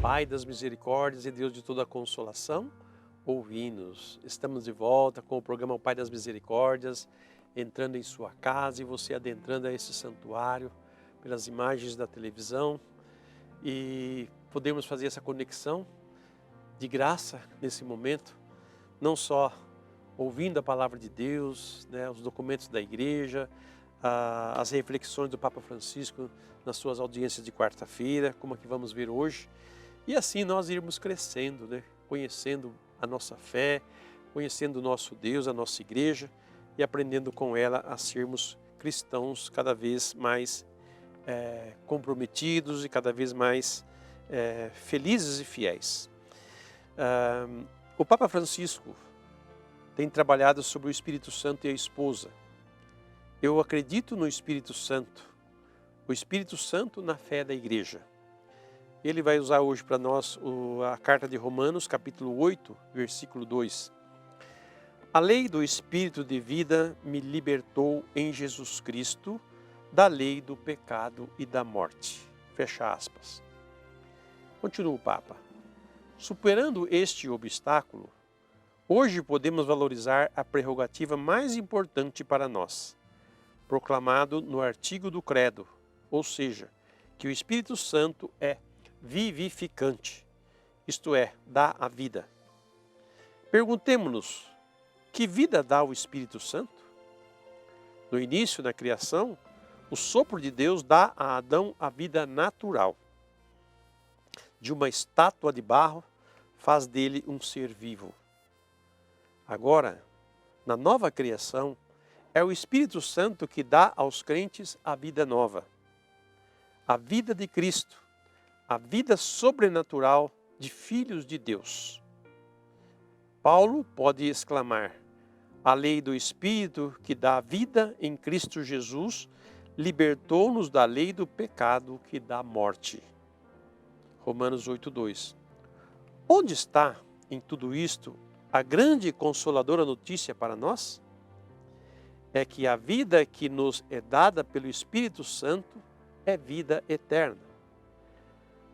Pai das misericórdias e Deus de toda a consolação, ouvi-nos. Estamos de volta com o programa Pai das Misericórdias, entrando em sua casa e você adentrando a esse santuário pelas imagens da televisão e podemos fazer essa conexão de graça nesse momento, não só ouvindo a palavra de Deus, né, os documentos da igreja, as reflexões do Papa Francisco nas suas audiências de quarta-feira, como é que vamos ver hoje, e assim nós irmos crescendo, né, conhecendo a nossa fé, conhecendo o nosso Deus, a nossa igreja e aprendendo com ela a sermos cristãos cada vez mais comprometidos e cada vez mais felizes e fiéis. O Papa Francisco tem trabalhado sobre o Espírito Santo e a esposa. Eu acredito no Espírito Santo, o Espírito Santo na fé da igreja. Ele vai usar hoje para nós a carta de Romanos, capítulo 8, versículo 2. A lei do Espírito de vida me libertou em Jesus Cristo da lei do pecado e da morte. Fecha aspas. Continua o Papa. Superando este obstáculo, hoje podemos valorizar a prerrogativa mais importante para nós, proclamado no artigo do Credo, ou seja, que o Espírito Santo é vivificante, isto é, dá a vida. Perguntemo-nos, que vida dá o Espírito Santo? No início da criação, o sopro de Deus dá a Adão a vida natural. De uma estátua de barro, faz dele um ser vivo. Agora, na nova criação, é o Espírito Santo que dá aos crentes a vida nova. A vida de Cristo, a vida sobrenatural de filhos de Deus. Paulo pode exclamar, a lei do Espírito que dá vida em Cristo Jesus libertou-nos da lei do pecado que dá morte. Romanos 8:2. Onde está, em tudo isto, a grande e consoladora notícia para nós? É que a vida que nos é dada pelo Espírito Santo é vida eterna.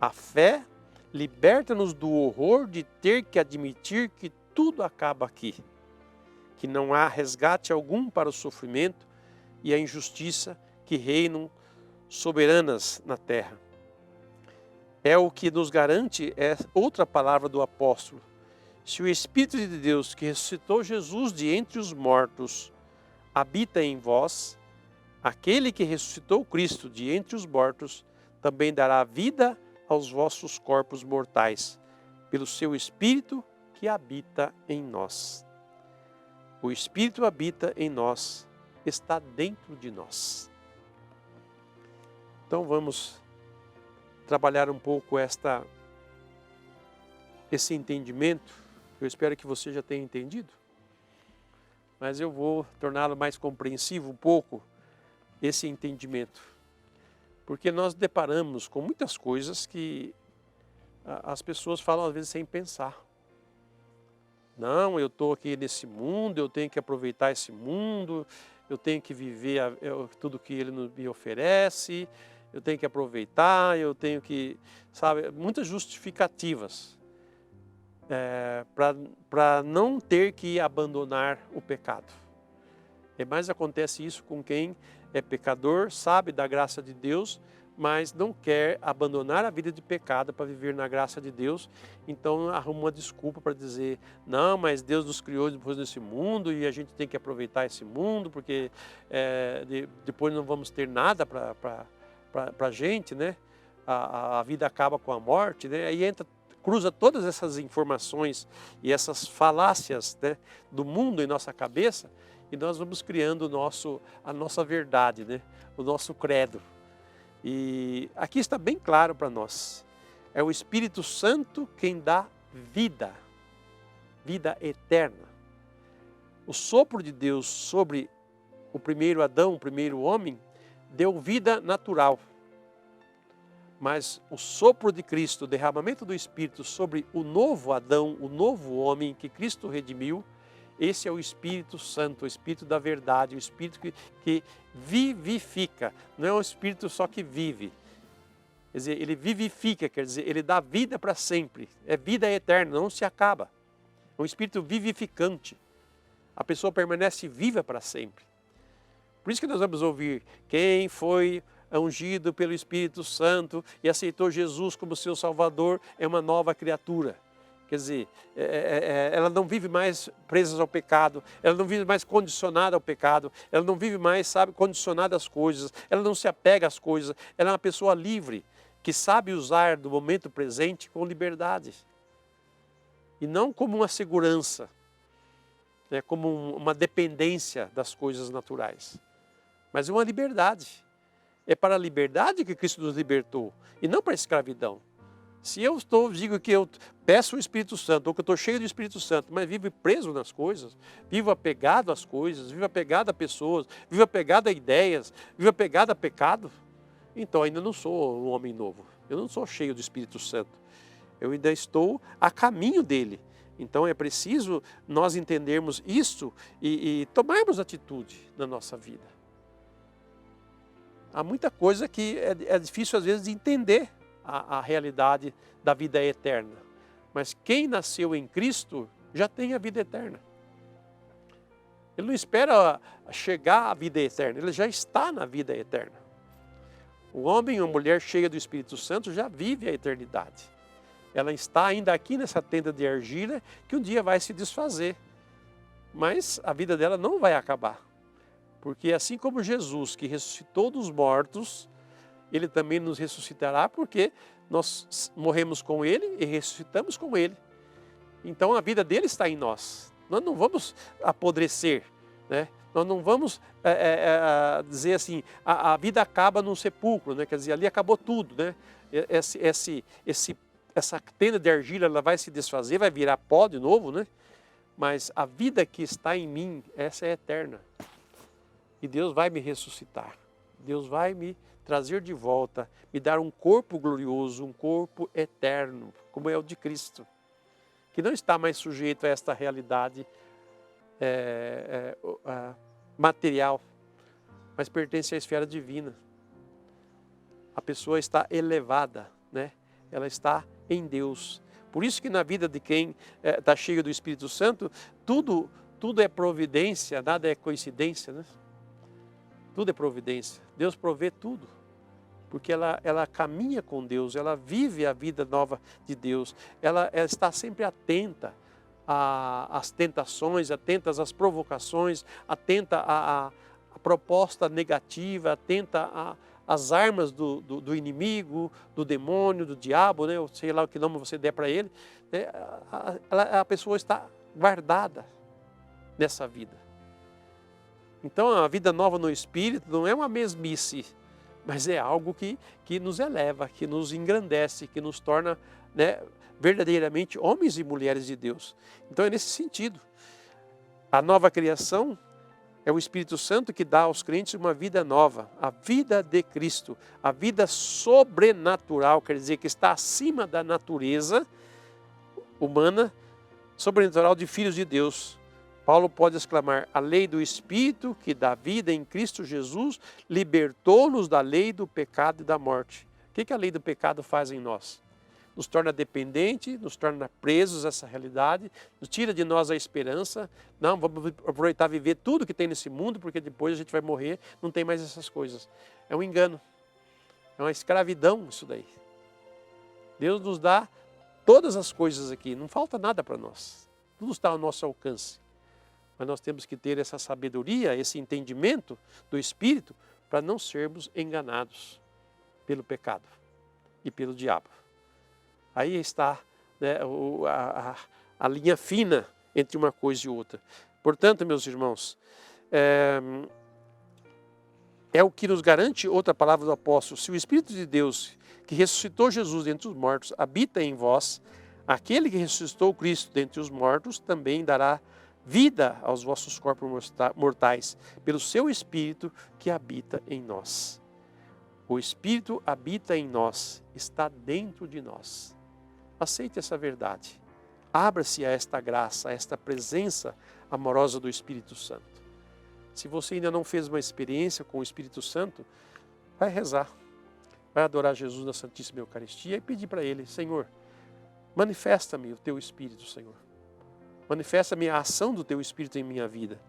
A fé liberta-nos do horror de ter que admitir que tudo acaba aqui, que não há resgate algum para o sofrimento e a injustiça que reinam soberanas na terra. É o que nos garante outra palavra do apóstolo. Se o Espírito de Deus que ressuscitou Jesus de entre os mortos habita em vós, aquele que ressuscitou Cristo de entre os mortos também dará vida aos vossos corpos mortais, pelo seu Espírito que habita em nós. O Espírito habita em nós, está dentro de nós. Então vamos trabalhar um pouco esse entendimento. Eu espero que você já tenha entendido, mas eu vou torná-lo mais compreensivo um pouco, esse entendimento. Porque nós deparamos com muitas coisas que as pessoas falam às vezes sem pensar. Não, eu estou aqui nesse mundo, eu tenho que aproveitar esse mundo, eu tenho que viver tudo que ele me oferece, eu tenho que aproveitar, eu tenho que, sabe, muitas justificativas para não ter que abandonar o pecado. Mas acontece isso com quem é pecador, sabe da graça de Deus, mas não quer abandonar a vida de pecado para viver na graça de Deus, então arruma uma desculpa para dizer, não, mas Deus nos criou depois desse mundo e a gente tem que aproveitar esse mundo, porque depois não vamos ter nada para a gente, né? A vida acaba com a morte, né? Aí cruza todas essas informações e essas falácias, né, do mundo em nossa cabeça, e nós vamos criando a nossa verdade, né? O nosso credo. E aqui está bem claro para nós. É o Espírito Santo quem dá vida, vida eterna. O sopro de Deus sobre o primeiro Adão, o primeiro homem, deu vida natural. Mas o sopro de Cristo, o derramamento do Espírito sobre o novo Adão, o novo homem que Cristo redimiu, esse é o Espírito Santo, o Espírito da verdade, o Espírito que vivifica. Não é um Espírito só que vive. Quer dizer, ele vivifica, quer dizer, ele dá vida para sempre. É vida eterna, não se acaba. É um espírito vivificante. A pessoa permanece viva para sempre. Por isso que nós vamos ouvir: quem foi ungido pelo Espírito Santo e aceitou Jesus como seu Salvador é uma nova criatura. Quer dizer, ela não vive mais presa ao pecado, ela não vive mais condicionada ao pecado, ela não vive mais, sabe, condicionada às coisas, ela não se apega às coisas, ela é uma pessoa livre, que sabe usar do momento presente com liberdade. E não como uma segurança, né, como uma dependência das coisas naturais, mas uma liberdade. É para a liberdade que Cristo nos libertou, e não para a escravidão. Se eu digo que eu peço o Espírito Santo, ou que eu estou cheio do Espírito Santo, mas vivo preso nas coisas, vivo apegado às coisas, vivo apegado a pessoas, vivo apegado a ideias, vivo apegado a pecado, então ainda não sou um homem novo. Eu não sou cheio do Espírito Santo. Eu ainda estou a caminho dele. Então é preciso nós entendermos isso e tomarmos atitude na nossa vida. Há muita coisa que é difícil às vezes de entender a realidade da vida eterna. Mas quem nasceu em Cristo já tem a vida eterna. Ele não espera chegar à vida eterna, ele já está na vida eterna. O homem ou a mulher cheia do Espírito Santo já vive a eternidade. Ela está ainda aqui nessa tenda de argila que um dia vai se desfazer. Mas a vida dela não vai acabar. Porque assim como Jesus, que ressuscitou dos mortos, ele também nos ressuscitará, porque nós morremos com ele e ressuscitamos com ele. Então a vida dele está em nós. Nós não vamos apodrecer, né? Nós não vamos dizer assim, a vida acaba num sepulcro, né? Quer dizer, ali acabou tudo, né? Essa tenda de argila, ela vai se desfazer, vai virar pó de novo, né? Mas a vida que está em mim, essa é eterna. E Deus vai me ressuscitar. Deus vai me trazer de volta, me dar um corpo glorioso, um corpo eterno, como é o de Cristo, que não está mais sujeito a esta realidade material, mas pertence à esfera divina. A pessoa está elevada, né? Ela está em Deus. Por isso que na vida de quem está cheio do Espírito Santo, tudo é providência, nada é coincidência, né? Tudo é providência. Deus provê tudo. Porque ela caminha com Deus, ela vive a vida nova de Deus. Ela está sempre atenta às tentações, atenta às provocações, atenta à proposta negativa, atenta às armas do inimigo, do demônio, do diabo, né? Sei lá o que nome você der para ele. Né? A pessoa está guardada nessa vida. Então a vida nova no Espírito não é uma mesmice, mas é algo que nos eleva, que nos engrandece, que nos torna, né, verdadeiramente homens e mulheres de Deus. Então é nesse sentido. A nova criação é o Espírito Santo que dá aos crentes uma vida nova, a vida de Cristo, a vida sobrenatural, quer dizer, que está acima da natureza humana, sobrenatural de filhos de Deus. Paulo pode exclamar: a lei do Espírito que dá vida em Cristo Jesus libertou-nos da lei do pecado e da morte. O que a lei do pecado faz em nós? Nos torna dependentes, nos torna presos a essa realidade, nos tira de nós a esperança. Não, vamos aproveitar e viver tudo que tem nesse mundo, porque depois a gente vai morrer, não tem mais essas coisas. É um engano, é uma escravidão isso daí. Deus nos dá todas as coisas aqui, não falta nada para nós. Tudo está ao nosso alcance. Mas nós temos que ter essa sabedoria, esse entendimento do Espírito, para não sermos enganados pelo pecado e pelo diabo. Aí está, né, a linha fina entre uma coisa e outra. Portanto, meus irmãos, é o que nos garante outra palavra do apóstolo: se o Espírito de Deus, que ressuscitou Jesus dentre os mortos, habita em vós, aquele que ressuscitou Cristo dentre os mortos também dará vida aos vossos corpos mortais, pelo seu Espírito que habita em nós. O Espírito habita em nós, está dentro de nós. Aceite essa verdade. Abra-se a esta graça, a esta presença amorosa do Espírito Santo. Se você ainda não fez uma experiência com o Espírito Santo, vai rezar. vai adorar Jesus na Santíssima Eucaristia e pedir para Ele, Senhor, manifesta-me o Teu Espírito, Senhor. Manifesta-me a ação do Teu Espírito em minha vida.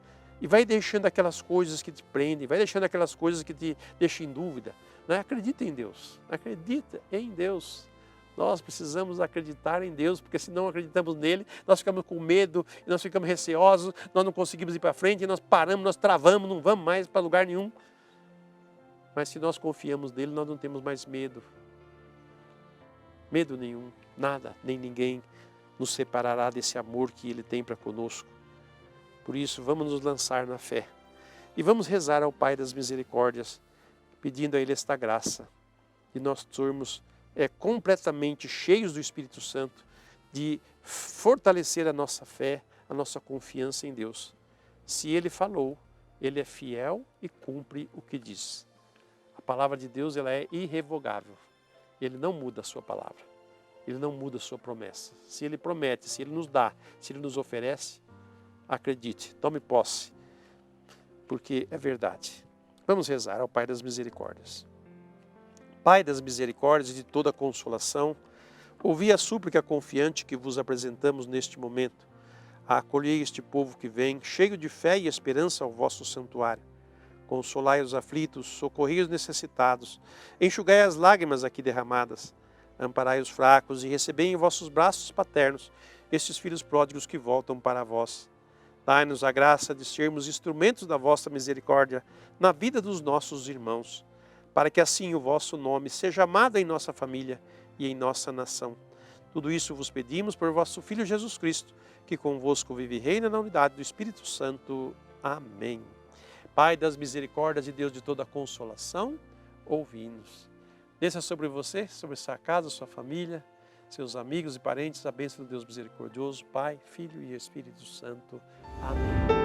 E vai deixando aquelas coisas que te prendem, vai deixando aquelas coisas que te deixam em dúvida. Né? Acredita em Deus, acredita em Deus. Nós precisamos acreditar em Deus, porque se não acreditamos nele, nós ficamos com medo, nós ficamos receosos, nós não conseguimos ir para frente, nós paramos, nós travamos, não vamos mais para lugar nenhum. Mas se nós confiamos nele, nós não temos mais medo. Medo nenhum, nada, nem ninguém nos separará desse amor que ele tem para conosco. Por isso, vamos nos lançar na fé. E vamos rezar ao Pai das Misericórdias, pedindo a Ele esta graça. De nós sermos completamente cheios do Espírito Santo, de fortalecer a nossa fé, a nossa confiança em Deus. Se Ele falou, Ele é fiel e cumpre o que diz. A palavra de Deus, ela é irrevogável. Ele não muda a sua palavra. Ele não muda a sua promessa. Se Ele promete, se Ele nos dá, se Ele nos oferece, acredite, tome posse, porque é verdade. Vamos rezar ao Pai das Misericórdias. Pai das Misericórdias e de toda consolação, ouvi a súplica confiante que vos apresentamos neste momento. Acolhei este povo que vem, cheio de fé e esperança ao vosso santuário. Consolai os aflitos, socorrei os necessitados, enxugai as lágrimas aqui derramadas, amparai os fracos e recebei em vossos braços paternos estes filhos pródigos que voltam para vós. Dai-nos a graça de sermos instrumentos da vossa misericórdia na vida dos nossos irmãos, para que assim o vosso nome seja amado em nossa família e em nossa nação. Tudo isso vos pedimos por vosso Filho Jesus Cristo, que convosco vive e reina na unidade do Espírito Santo. Amém. Pai das misericórdias e Deus de toda consolação, ouvi-nos. Desça sobre você, sobre sua casa, sua família, seus amigos e parentes, a bênção do Deus misericordioso, Pai, Filho e Espírito Santo. Amém.